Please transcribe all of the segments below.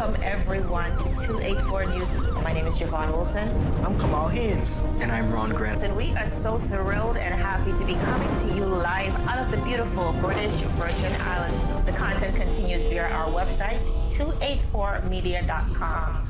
Welcome everyone to 284 News. My name is Javon Wilson. I'm Kamal Haynes. And I'm Ron Grant. And we are so thrilled and happy to be coming to you live out of the beautiful British Virgin Islands. The content continues via our website, 284media.com.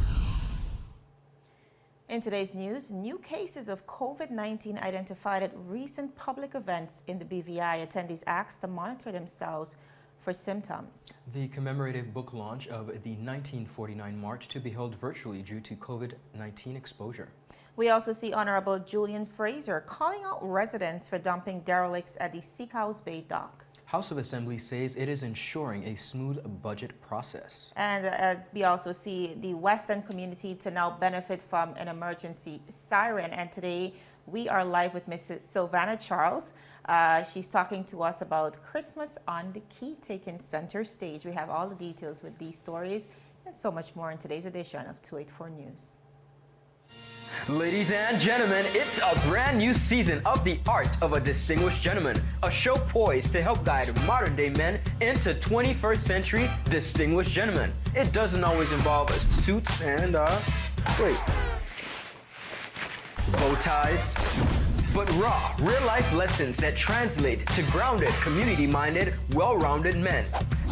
In today's news, new cases of COVID-19 identified at recent public events in the BVI. Attendees asked to monitor themselves for symptoms. The commemorative book launch of the 1949 March to be held virtually due to COVID-19 exposure. We also see Honorable Julian Fraser calling out residents for dumping derelicts at the Seacows Bay dock. House of Assembly says it is ensuring a smooth budget process. And we also see the Western community to now benefit from an emergency siren. And today we are live with Miss Sylvanna Charles. She's talking to us about Christmas on the Key taking center stage. We have all the details with these stories and so much more in today's edition of 284 News. Ladies and gentlemen, it's a brand new season of The Art of a Distinguished Gentleman, a show poised to help guide modern-day men into 21st century distinguished gentlemen. It doesn't always involve suits and, bow ties, but raw, real-life lessons that translate to grounded, community-minded, well-rounded men.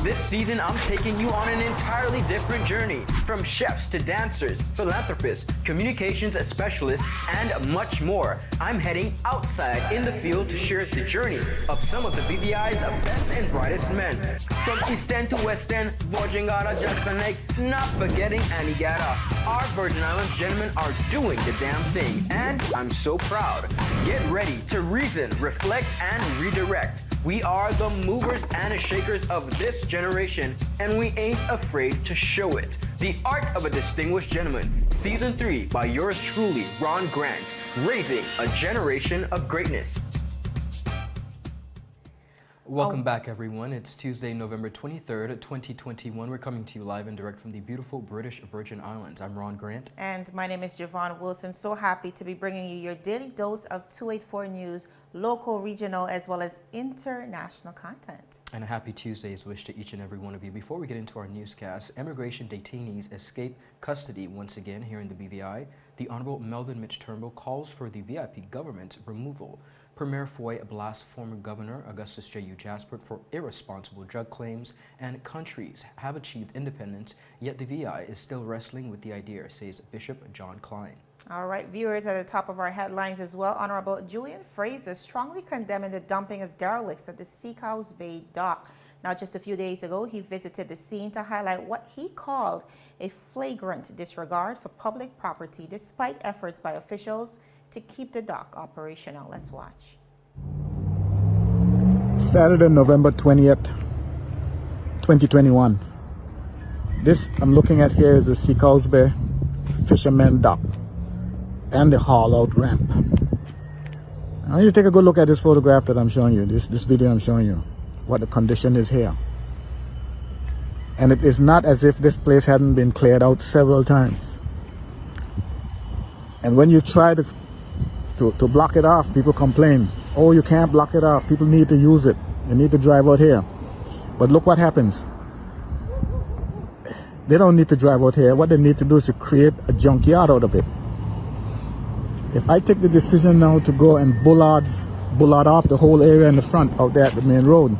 This season, I'm taking you on an entirely different journey, from chefs to dancers, philanthropists, communications specialists, and much more. I'm heading outside in the field to share the journey of some of the BVI's best and brightest men. From East End to West End, Bojangara, Jackson Lake, not forgetting Antigua. Our Virgin Islands gentlemen are doing the damn thing, and I'm so proud. Get ready to reason, reflect, and redirect. We are the movers and shakers of this generation, and we ain't afraid to show it. The Art of a Distinguished Gentleman, Season 3 by yours truly, Ron Grant, raising a generation of greatness. Welcome back, everyone. It's Tuesday, November 23rd, 2021. We're coming to you live and direct from the beautiful British Virgin Islands. I'm Ron Grant. And my name is Javon Wilson. So happy to be bringing you your daily dose of 284 News, local, regional, as well as international content. And a happy Tuesday's wish to each and every one of you. Before we get into our newscast, immigration detainees escape custody once again here in the BVI. The Honorable Melvin Mitch Turnbull calls for the VIP government removal. Premier Foy blasts former Governor Augustus J.U. Jaspert for irresponsible drug claims, and countries have achieved independence, yet the VI is still wrestling with the idea, says Bishop John Klein. All right, viewers, at the top of our headlines as well, Honorable Julian Fraser strongly condemning the dumping of derelicts at the Seacows Bay dock. Now, just a few days ago, he visited the scene to highlight what he called a flagrant disregard for public property, despite efforts by officials to keep the dock operational. Let's watch. Saturday, November 20th, 2021. This I'm looking at here is the Seacows Bay Fisherman Dock and the haul out ramp. I want you to take a good look at this photograph that I'm showing you, this video I'm showing you, what the condition is here. And it is not as if this place hadn't been cleared out several times. And when you try to block it off, people complain, oh, you can't block it off, people need to use it, you need to drive out here. But look what happens. They don't need to drive out here. What they need to do is to create a junkyard out of it. If I take the decision now to go and bullard off the whole area in the front out there at the main road,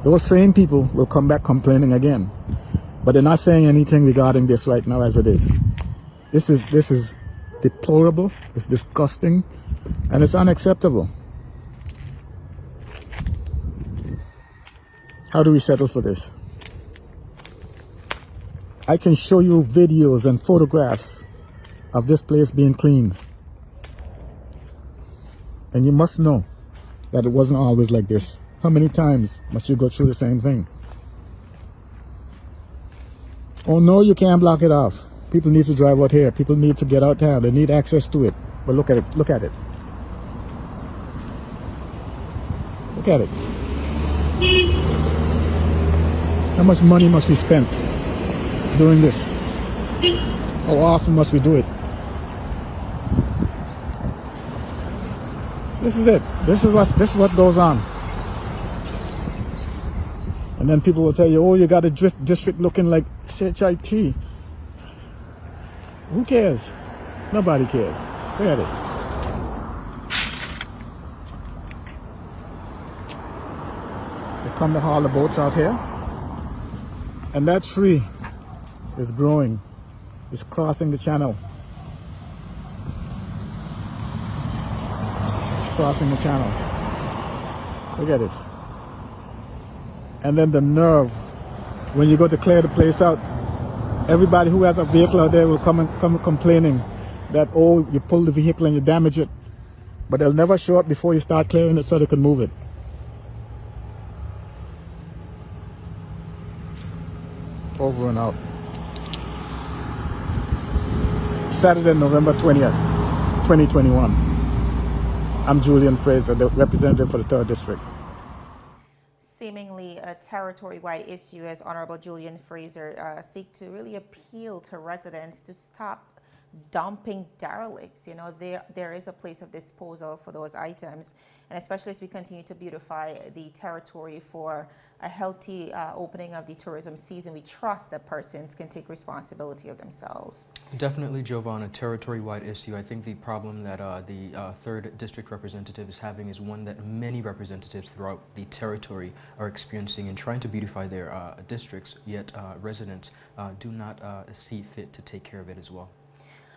those same people will come back complaining again. But they're not saying anything regarding this right now as it is. This is deplorable, it's disgusting, and it's unacceptable. How do we settle for this? I can show you videos and photographs of this place being cleaned. And you must know that it wasn't always like this. How many times must you go through the same thing? Oh no, you can't block it off. People need to drive out here. People need to get out there. They need access to it. But look at it. Look at it. Look at it. How much money must be spent doing this? How often must we do it? This is it. This is what goes on. And then people will tell you, oh, you got a district looking like CHIT. Who cares? Nobody cares. Look at it. They come to haul the boats out here. And that tree is growing. It's crossing the channel. It's crossing the channel. Look at this. And then the nerve, when you go to clear the place out, everybody who has a vehicle out there will come complaining that, oh, you pull the vehicle and you damage it. But they'll never show up before you start clearing it so they can move it. Over and out. Saturday, November 20th, 2021. I'm Julian Fraser, the representative for the 3rd District. Seemingly a territory-wide issue as Honorable Julian Fraser seek to really appeal to residents to stop dumping derelicts. You know, there is a place of disposal for those items, and especially as we continue to beautify the territory for a healthy opening of the tourism season, we trust that persons can take responsibility of themselves. Definitely, Giovanna, territory-wide issue. I think the problem that the 3rd District representative is having is one that many representatives throughout the territory are experiencing in trying to beautify their districts, yet residents do not see fit to take care of it as well.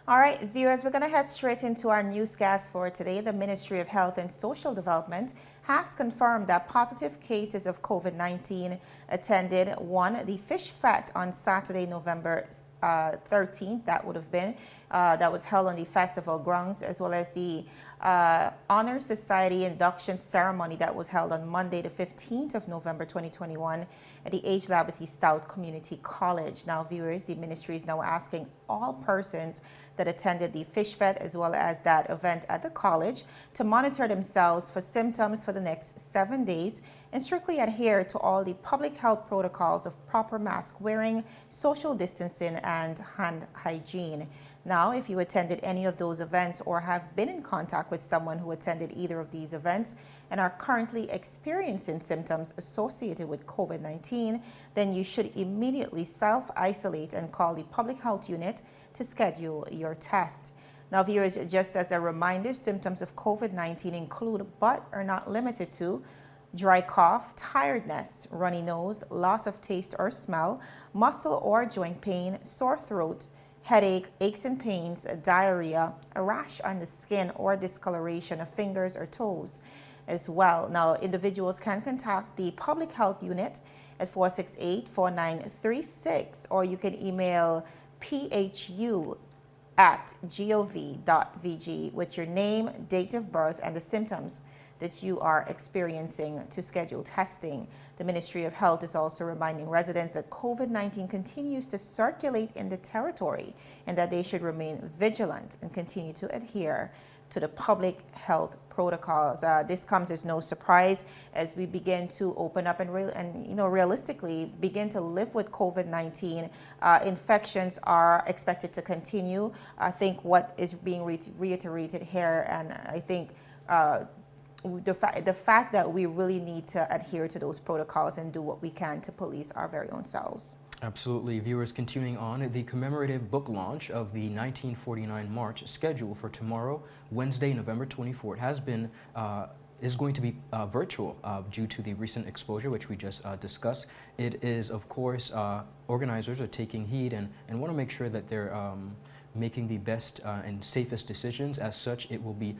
All right, viewers, we're going to head straight into our newscast for today. The Ministry of Health and Social Development has confirmed that positive cases of COVID-19 attended the Fish Fete on Saturday, November 13th. That would have been that was held on the festival grounds, as well as the Honor Society induction ceremony that was held on Monday, the 15th of November 2021 at the Age Lavity Stout Community College. Now, viewers, the ministry is now asking all persons that attended the Fish Fete as well as that event at the college to monitor themselves for symptoms for the next 7 days and strictly adhere to all the public health protocols of proper mask wearing, social distancing, and hand hygiene. Now, if you attended any of those events or have been in contact with someone who attended either of these events and are currently experiencing symptoms associated with COVID-19, then you should immediately self-isolate and call the public health unit to schedule your test. Now, viewers, just as a reminder, symptoms of COVID-19 include but are not limited to dry cough, tiredness, runny nose, loss of taste or smell, muscle or joint pain, sore throat, headache, aches and pains, diarrhea, a rash on the skin, or discoloration of fingers or toes as well. Now, individuals can contact the public health unit at 468-4936, or you can email phu@gov.vg with your name, date of birth, and the symptoms that you are experiencing to schedule testing. The Ministry of Health is also reminding residents that COVID-19 continues to circulate in the territory and that they should remain vigilant and continue to adhere to the public health protocols. This comes as no surprise as we begin to open up and realistically begin to live with COVID-19. Infections are expected to continue. I think what is being reiterated here, and I think the fact that we really need to adhere to those protocols and do what we can to police our very own selves. Absolutely. Viewers, continuing on, the commemorative book launch of the 1949 March scheduled for tomorrow, Wednesday, November 24th, is going to be virtual due to the recent exposure, which we just discussed. It is, of course, organizers are taking heed and want to make sure that they're making the best and safest decisions. As such, it will be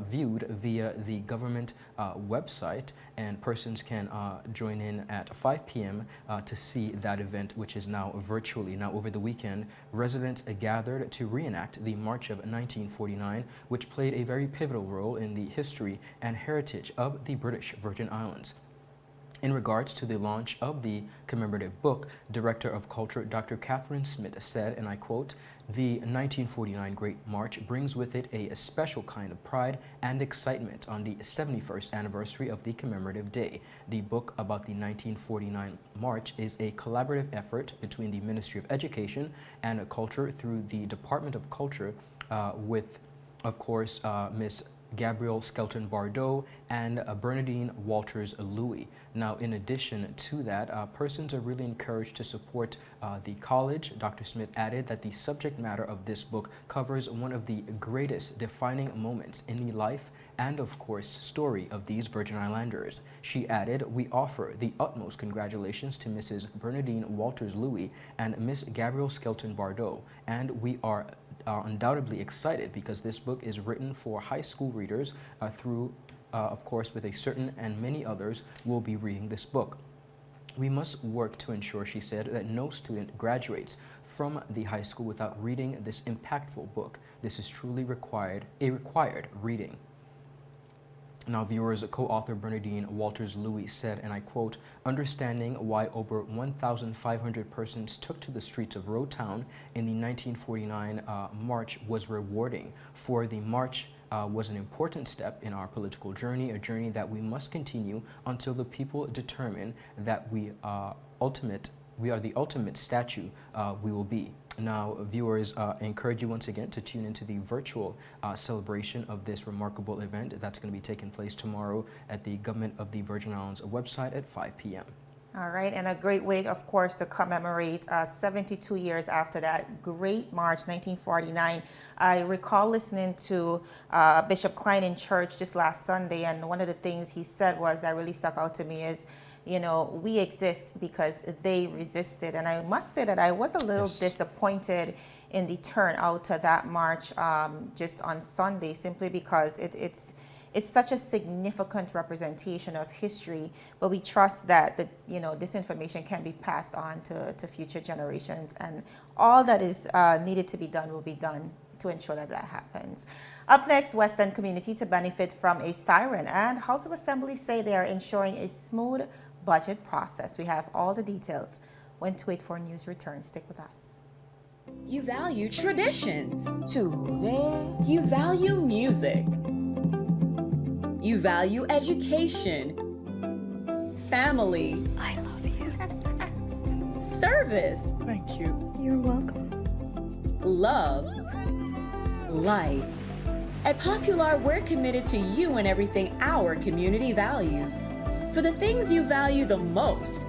viewed via the government website, and persons can join in at 5 p.m. To see that event, which is now virtually. Now, over the weekend, residents gathered to reenact the March of 1949, which played a very pivotal role in the history and heritage of the British Virgin Islands. In regards to the launch of the commemorative book, Director of Culture Dr. Catherine Smith said, and I quote, "The 1949 Great March brings with it a special kind of pride and excitement on the 71st anniversary of the commemorative day. The book about the 1949 March is a collaborative effort between the Ministry of Education and Culture through the Department of Culture with, of course, Ms. Gabrielle Skelton-Bardot, and Bernadine Walters-Louis. Now, in addition to that, persons are really encouraged to support the college. Dr. Smith added that the subject matter of this book covers one of the greatest defining moments in the life and, of course, story of these Virgin Islanders. She added, "We offer the utmost congratulations to Mrs. Bernadine Walters-Louis and Miss Gabrielle Skelton-Bardot, and we are undoubtedly excited because this book is written for high school readers of course, with a certain and many others will be reading this book. We must work to ensure," she said, "that no student graduates from the high school without reading this impactful book. This is truly a required reading." Now, viewers, co-author Bernadine Walters-Louis said, and I quote, "Understanding why over 1,500 persons took to the streets of Road Town in the 1949 march was rewarding. For the march was an important step in our political journey, a journey that we must continue until the people determine that we are the ultimate statue we will be." Now, viewers, I encourage you once again to tune into the virtual celebration of this remarkable event that's going to be taking place tomorrow at the Government of the Virgin Islands website at 5 p.m. All right, and a great way, of course, to commemorate 72 years after that great March 1949. I recall listening to Bishop Klein in church just last Sunday, and one of the things he said was that really stuck out to me is, you know, we exist because they resisted. And I must say that I was a little disappointed in the turnout to that march just on Sunday, simply because it's such a significant representation of history, but we trust that this information can be passed on to future generations, and all that is needed to be done will be done to ensure that that happens. Up next, West End community to benefit from a siren, and House of Assembly say they are ensuring a smooth budget process. We have all the details when 284 News returns. Stick with us. You value traditions. You value music. You value education. Family. I love you. Service. Thank you. You're welcome. Love. Life. At Popular, we're committed to you and everything our community values. For the things you value the most,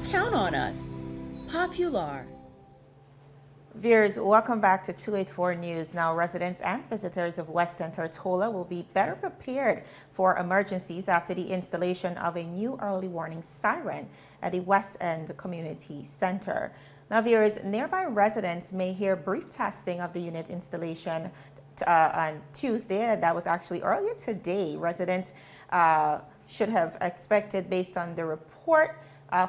count on us. Popular. Viewers, welcome back to 284 News. Now, residents and visitors of West End Tortola will be better prepared for emergencies after the installation of a new early warning siren at the West End Community Center. Now, viewers, nearby residents may hear brief testing of the unit installation on Tuesday. That was actually earlier today. Residents should have expected, based on the report,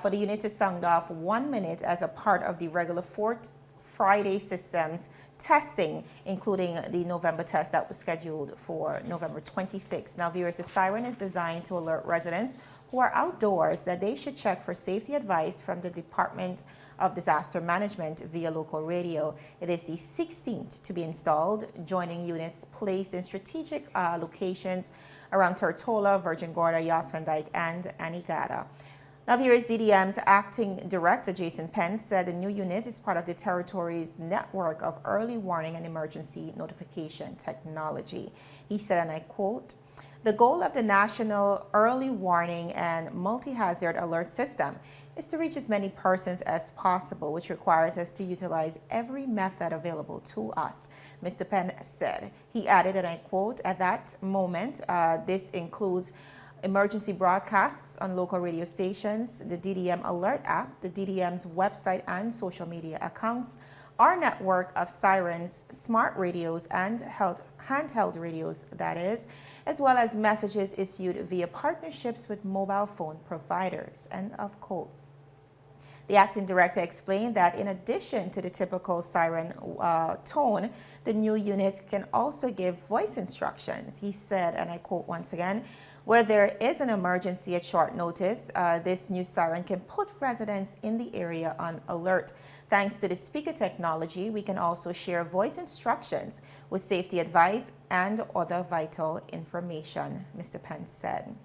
for the unit to sound off 1 minute as a part of the regular Friday systems testing, including the November test that was scheduled for November 26. Now, viewers, the siren is designed to alert residents who are outdoors that they should check for safety advice from the Department of Disaster Management via local radio. It is the 16th to be installed, joining units placed in strategic locations around Tortola, Virgin Gorda, Yas Van Dyke, and Anegada. Now, viewers, DDM's acting director, Jason Pence, said the new unit is part of the territory's network of early warning and emergency notification technology. He said, and I quote, "The goal of the National Early Warning and Multi-Hazard Alert System is to reach as many persons as possible, which requires us to utilize every method available to us," Mr. Pence said. He added, and I quote, "At that moment, this includes emergency broadcasts on local radio stations, the DDM Alert app, the DDM's website and social media accounts, our network of sirens, smart radios, and handheld radios, that is, as well as messages issued via partnerships with mobile phone providers," end of quote. The acting director explained that in addition to the typical siren tone, the new unit can also give voice instructions. He said, and I quote once again, "Where there is an emergency at short notice, this new siren can put residents in the area on alert. Thanks to the speaker technology, we can also share voice instructions with safety advice and other vital information," Mr. Pence said.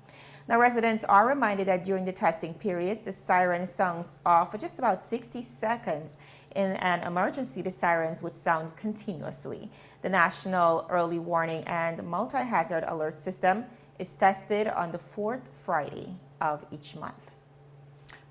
Now, residents are reminded that during the testing periods, the siren sounds off for just about 60 seconds. In an emergency, the sirens would sound continuously. The National Early Warning and Multi-Hazard Alert System is tested on the fourth Friday of each month.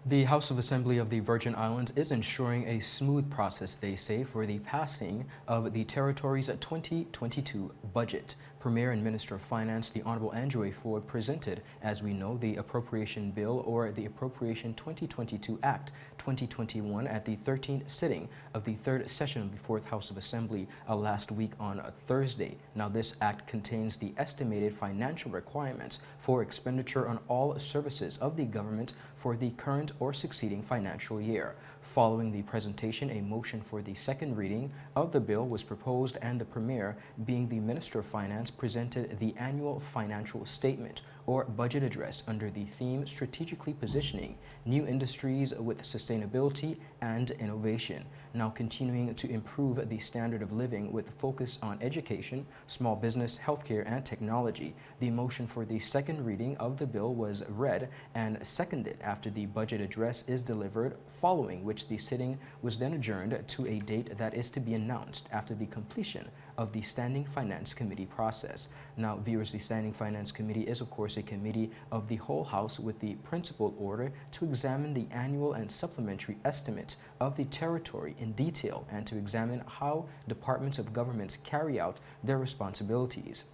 The House of Assembly of the Virgin Islands is ensuring a smooth process, they say, for the passing of the territory's 2022 budget. Premier and Minister of Finance, the Honorable Andrew A. Ford, presented, as we know, the Appropriation Bill, or the Appropriation 2022 Act 2021, at the 13th sitting of the third session of the Fourth House of Assembly last week on Thursday. Now, this act contains the estimated financial requirements for expenditure on all services of the government for the current or succeeding financial year. Following the presentation, a motion for the second reading of the bill was proposed, and the Premier, being the Minister of Finance, presented the annual financial statement or budget address under the theme Strategically Positioning New Industries with Sustainability and Innovation. Now continuing to improve the standard of living with focus on education, small business, healthcare, and technology. The motion for the second reading of the bill was read and seconded after the budget address is delivered, following which the sitting was then adjourned to a date that is to be announced after the completion of the Standing Finance Committee process. Now, viewers, the Standing Finance Committee is, of course, a committee of the whole House with the principal order to examine the annual and supplementary estimates of the territory in detail and to examine how departments of governments carry out their responsibilities.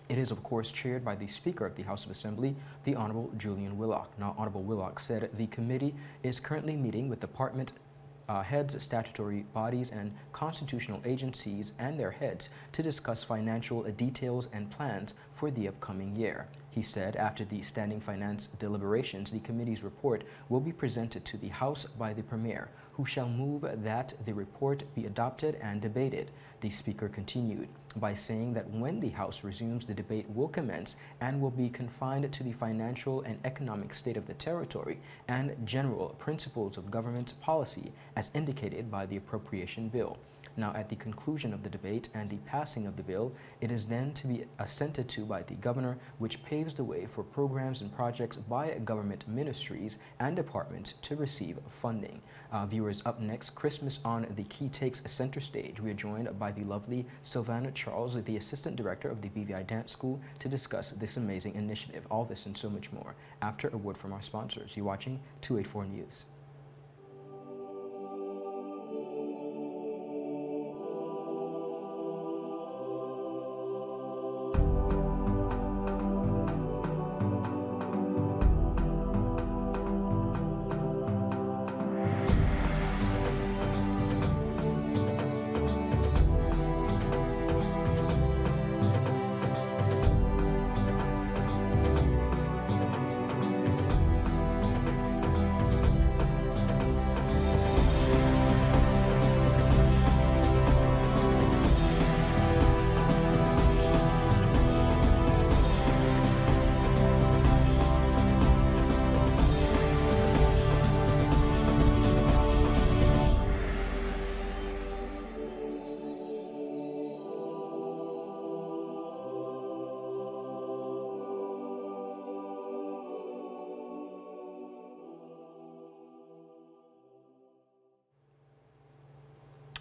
It is, of course, chaired by the Speaker of the House of Assembly, the Honorable Julian Willock. Now, Honorable Willock said the committee is currently meeting with department heads, statutory bodies, and constitutional agencies and their heads to discuss financial details and plans for the upcoming year. He said after the standing finance deliberations, the committee's report will be presented to the House by the Premier, who shall move that the report be adopted and debated. The Speaker continued by saying that when the House resumes, the debate will commence and will be confined to the financial and economic state of the territory and general principles of government policy as indicated by the appropriation bill. Now, at the conclusion of the debate and the passing of the bill, it is then to be assented to by the Governor, which paves the way for programs and projects by government ministries and departments to receive funding. Viewers, up next, Christmas on the Key takes center stage. We are joined by the lovely Sylvanna Charles, the Assistant Director of the BVI Dance School, to discuss this amazing initiative. All this and so much more after a word from our sponsors. You're watching 284 News.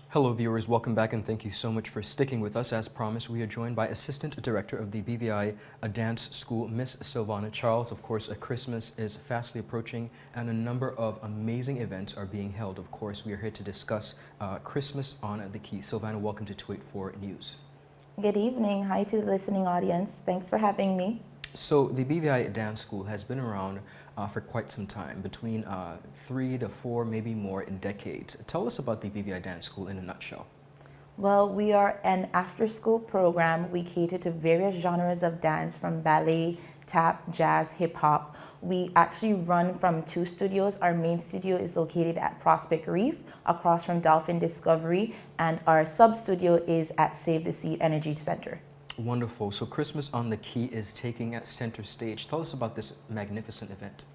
Hello viewers, welcome back and thank you so much for sticking with us. As promised, we are joined by Assistant Director of the BVI Dance School, Miss Sylvanna Charles. Of course, Christmas is fastly approaching and a number of amazing events are being held. Of course, we are here to discuss Christmas on the Key. Sylvanna, welcome to 284 News. Good evening. Hi to the listening audience. Thanks for having me. So the BVI Dance School has been around for quite some time, between 3 to 4, maybe more decades. Tell us about the BVI Dance School in a nutshell. Well, we are an after-school program. We cater to various genres of dance from ballet, tap, jazz, hip-hop. We actually run from 2 studios. Our main studio is located at Prospect Reef, across from Dolphin Discovery, and our sub-studio is at Save the Seed Energy Center. Wonderful. So Christmas on the Key is taking center stage. Tell us about this magnificent event.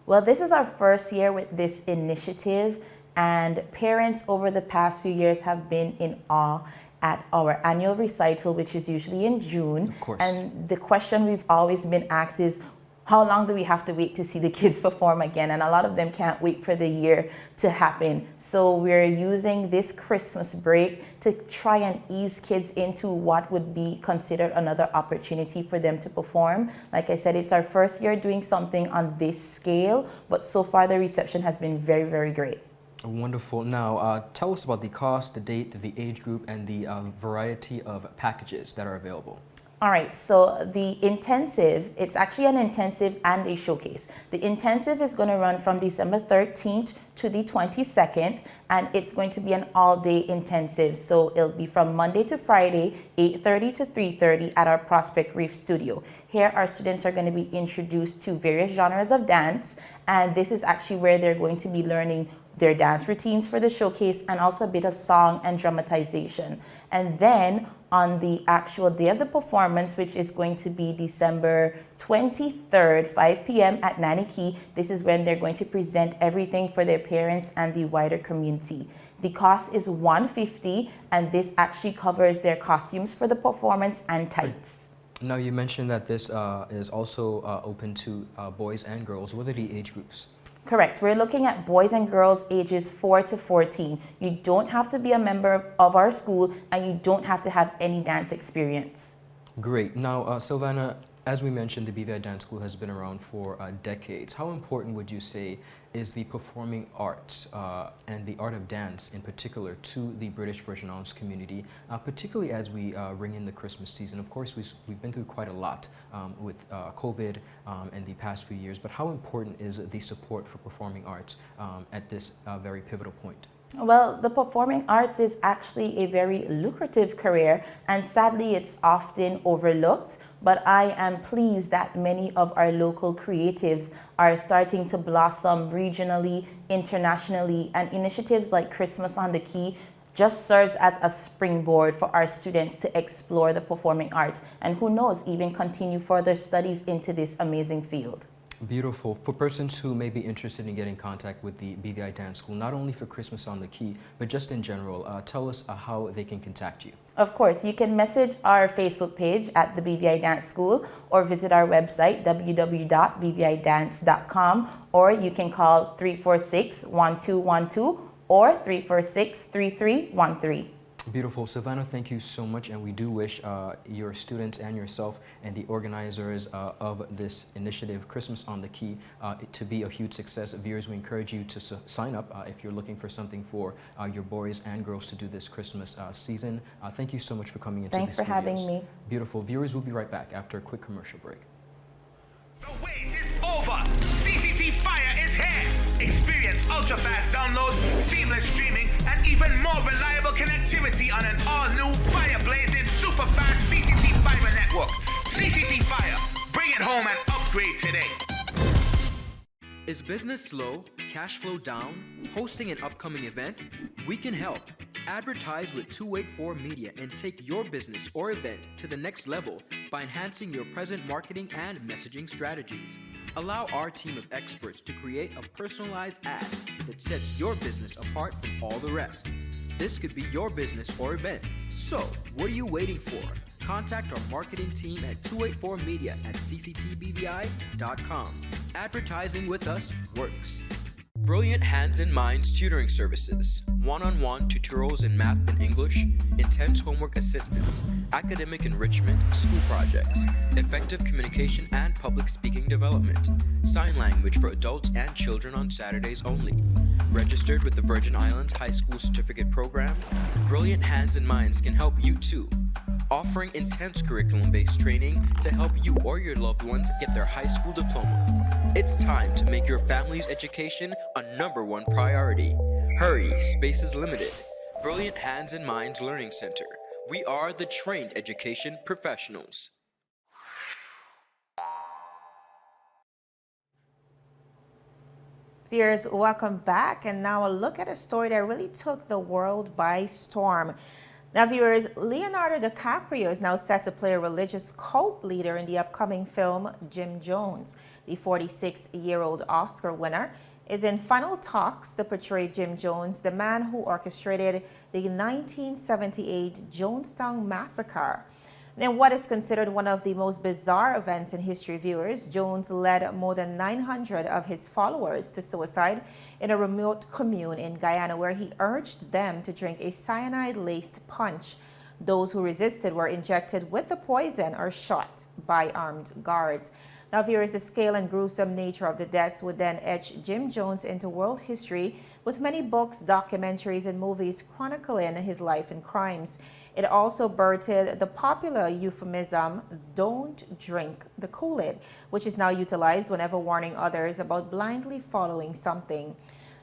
Well, this is our first year with this initiative, and parents over the past few years have been in awe at our annual recital, which is usually in June. Of course. And the question we've always been asked is, how long do we have to wait to see the kids perform again? And a lot of them can't wait for the year to happen. So we're using this Christmas break to try and ease kids into what would be considered another opportunity for them to perform. Like I said, it's our first year doing something on this scale, but so far the reception has been very, very great. Wonderful. Now, tell us about the cost, the date, the age group, and the variety of packages that are available. All right, so the intensive, it's actually an intensive and a showcase. The intensive is going to run from December 13th to the 22nd, and it's going to be an all-day intensive. So it'll be from Monday to Friday, 8:30 to 3:30 at our Prospect Reef studio. Here, our students are going to be introduced to various genres of dance, and this is actually where they're going to be learning their dance routines for the showcase and also a bit of song and dramatization. And then on the actual day of the performance, which is going to be December 23rd, 5 p.m. at Nanny Key, this is when they're going to present everything for their parents and the wider community. The cost is $150, and this actually covers their costumes for the performance and tights. Now, you mentioned that this is also open to boys and girls. What are the age groups? Correct. We're looking at boys and girls ages 4 to 14. You don't have to be a member of our school, and you don't have to have any dance experience. Great. Now, Sylvanna, as we mentioned, the BVI Dance School has been around for decades. How important would you say is the performing arts and the art of dance in particular to the British Virgin Islands community, particularly as we ring in the Christmas season? Of course, we've been through quite a lot with COVID in the past few years, but how important is the support for performing arts at this very pivotal point? Well, the performing arts is actually a very lucrative career, and sadly it's often overlooked, but I am pleased that many of our local creatives are starting to blossom regionally, internationally, and initiatives like Christmas on the Key just serves as a springboard for our students to explore the performing arts and, who knows, even continue further studies into this amazing field. Beautiful. For persons who may be interested in getting in contact with the BVI Dance School, not only for Christmas on the Key, but just in general, tell us how they can contact you. Of course, you can message our Facebook page at the BVI Dance School or visit our website, www.bvidance.com, or you can call 346-1212 or 346-3313. Beautiful. Sylvanna, thank you so much, and we do wish your students and yourself and the organizers of this initiative, Christmas on the Key, to be a huge success. Viewers, we encourage you to sign up if you're looking for something for your boys and girls to do this Christmas season. Thank you so much for coming into the studios. Thanks for having me. Beautiful. Viewers, we'll be right back after a quick commercial break. The wait is over. CCT Fire is here. Experience ultra-fast downloads, seamless streaming, and even more reliable connectivity on an all-new fire-blazing super-fast CCT Fiber network. CCT Fire. Bring it home and upgrade today. Is business slow? Cash flow down? Hosting an upcoming event? We can help. Advertise with 284 Media and take your business or event to the next level by enhancing your present marketing and messaging strategies. Allow our team of experts to create a personalized ad that sets your business apart from all the rest. This could be your business or event. So, what are you waiting for? Contact our marketing team at 284media@cctbvi.com. Advertising with us works. Brilliant Hands and Minds Tutoring Services, one-on-one tutorials in math and English, intense homework assistance, academic enrichment, school projects, effective communication and public speaking development, sign language for adults and children on Saturdays only. Registered with the Virgin Islands High School Certificate Program, Brilliant Hands and Minds can help you too. Offering intense curriculum-based training to help you or your loved ones get their high school diploma. It's time to make your family's education a #1 priority. Hurry, space is limited. Brilliant Hands and Minds Learning Center. We are the trained education professionals. Viewers, welcome back. And now a look at a story that really took the world by storm. Now, viewers, Leonardo Dicaprio is now set to play a religious cult leader in the upcoming film Jim Jones. The 46-year-old Oscar winner is in final talks to portray Jim Jones, the man who orchestrated the 1978 Jonestown massacre. In what is considered one of the most bizarre events in history, viewers, Jones led more than 900 of his followers to suicide in a remote commune in Guyana, where he urged them to drink a cyanide-laced punch. Those who resisted were injected with the poison or shot by armed guards. Now, viewers, the scale and gruesome nature of the deaths would then etch Jim Jones into world history, with many books, documentaries, and movies chronicling his life and crimes. It also birthed the popular euphemism, "Don't drink the Kool-Aid," which is now utilized whenever warning others about blindly following something.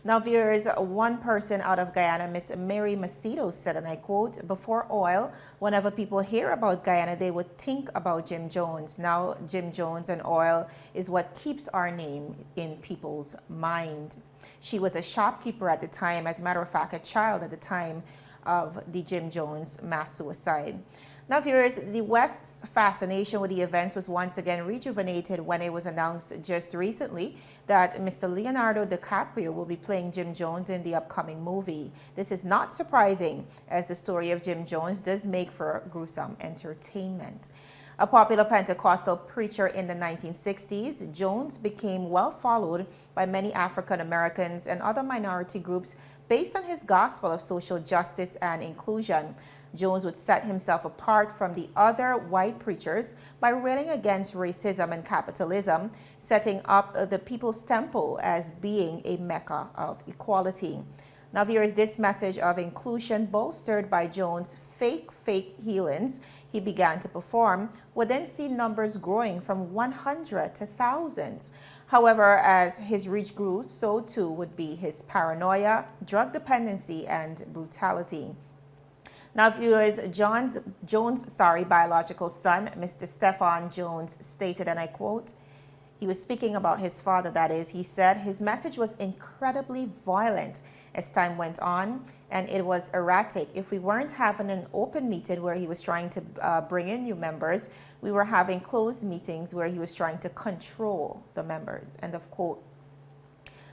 Now, viewers, one person out of Guyana, Miss Mary Macedo, said, and I quote, "Before oil, whenever people hear about Guyana, they would think about Jim Jones. Now, Jim Jones and oil is what keeps our name in people's mind." She was a shopkeeper at the time, as a matter of fact, a child at the time of the Jim Jones mass suicide. Now, viewers, the West's fascination with the events was once again rejuvenated when it was announced just recently that Mr. Leonardo Dicaprio will be playing Jim Jones in the upcoming movie. This is not surprising, as the story of Jim Jones does make for gruesome entertainment. A popular Pentecostal preacher in the 1960s, Jones became well followed by many African Americans and other minority groups based on his gospel of social justice and inclusion. Jones would set himself apart from the other white preachers by railing against racism and capitalism, setting up the People's Temple as being a mecca of equality. Now, viewers, this message of inclusion, bolstered by Jones' fake healings he began to perform, would then see numbers growing from 100 to thousands. However, as his reach grew, so too would be his paranoia, drug dependency, and brutality. Now, viewers, Jones' biological son, Mr. Stephen Jones, stated, and I quote, he was speaking about his father, that is, he said, "His message was incredibly violent as time went on, and it was erratic. If we weren't having an open meeting where he was trying to bring in new members, we were having closed meetings where he was trying to control the members," end of quote.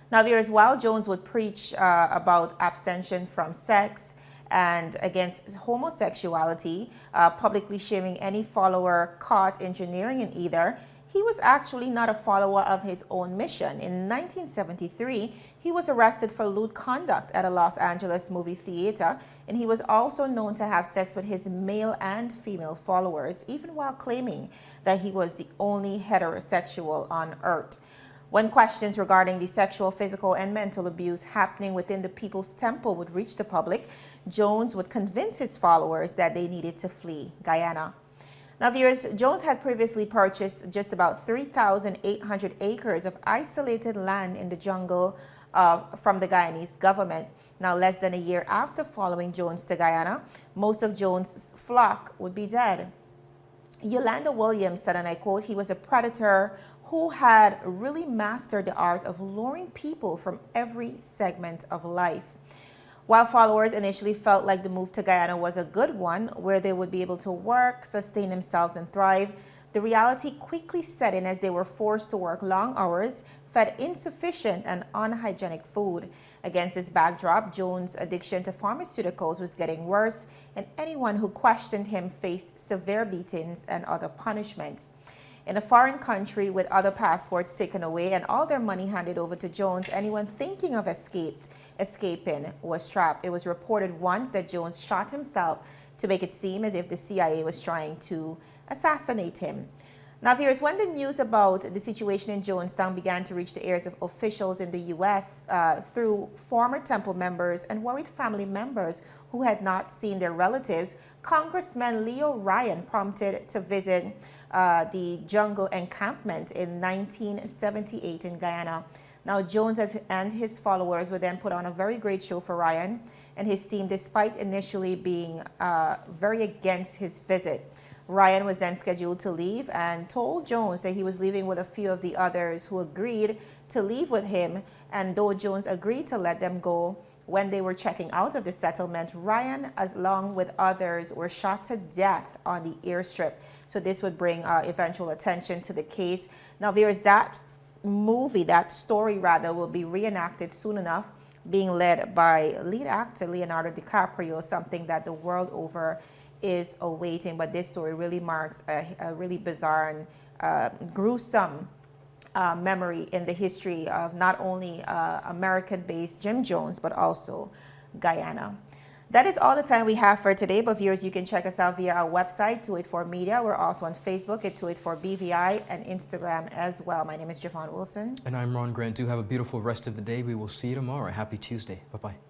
Now, viewers, while Jones would preach about abstention from sex and against homosexuality, publicly shaming any follower caught engineering in either, he was actually not a follower of his own mission. In 1973, he was arrested for lewd conduct at a Los Angeles movie theater, and he was also known to have sex with his male and female followers, even while claiming that he was the only heterosexual on earth. When questions regarding the sexual, physical, and mental abuse happening within the People's Temple would reach the public, Jones would convince his followers that they needed to flee Guyana. Now, viewers, Jones had previously purchased just about 3,800 acres of isolated land in the jungle from the Guyanese government. Now, less than a year after following Jones to Guyana, most of Jones' flock would be dead. Yolanda Williams said, and I quote, "He was a predator who had really mastered the art of luring people from every segment of life." While followers initially felt like the move to Guyana was a good one, where they would be able to work, sustain themselves, and thrive, the reality quickly set in as they were forced to work long hours, fed insufficient and unhygienic food. Against this backdrop, Jones' addiction to pharmaceuticals was getting worse, and anyone who questioned him faced severe beatings and other punishments. In a foreign country with other passports taken away and all their money handed over to Jones, anyone thinking of escaping was trapped. It was reported once that Jones shot himself to make it seem as if the CIA was trying to assassinate him. Now, viewers, when the news about the situation in Jonestown began to reach the ears of officials in the U.S. Through former Temple members and worried family members who had not seen their relatives, Congressman Leo Ryan prompted to visit the jungle encampment in 1978 in Guyana. Now, Jones and his followers would then put on a very great show for Ryan and his team, despite initially being very against his visit. Ryan was then scheduled to leave and told Jones that he was leaving with a few of the others who agreed to leave with him. And though Jones agreed to let them go, when they were checking out of the settlement, Ryan, along with others, were shot to death on the airstrip. So this would bring eventual attention to the case. Now, viewers, that story will be reenacted soon enough, being led by lead actor Leonardo Dicaprio, something that the world over is awaiting. But this story really marks a really bizarre and gruesome memory in the history of not only American-based Jim Jones, but also Guyana. That is all the time we have for today, but viewers, you can check us out via our website, 284 Media. We're also on Facebook at 284 BVI and Instagram as well. My name is Javon Wilson. And I'm Ron Grant. Do have a beautiful rest of the day. We will see you tomorrow. Happy Tuesday. Bye-bye.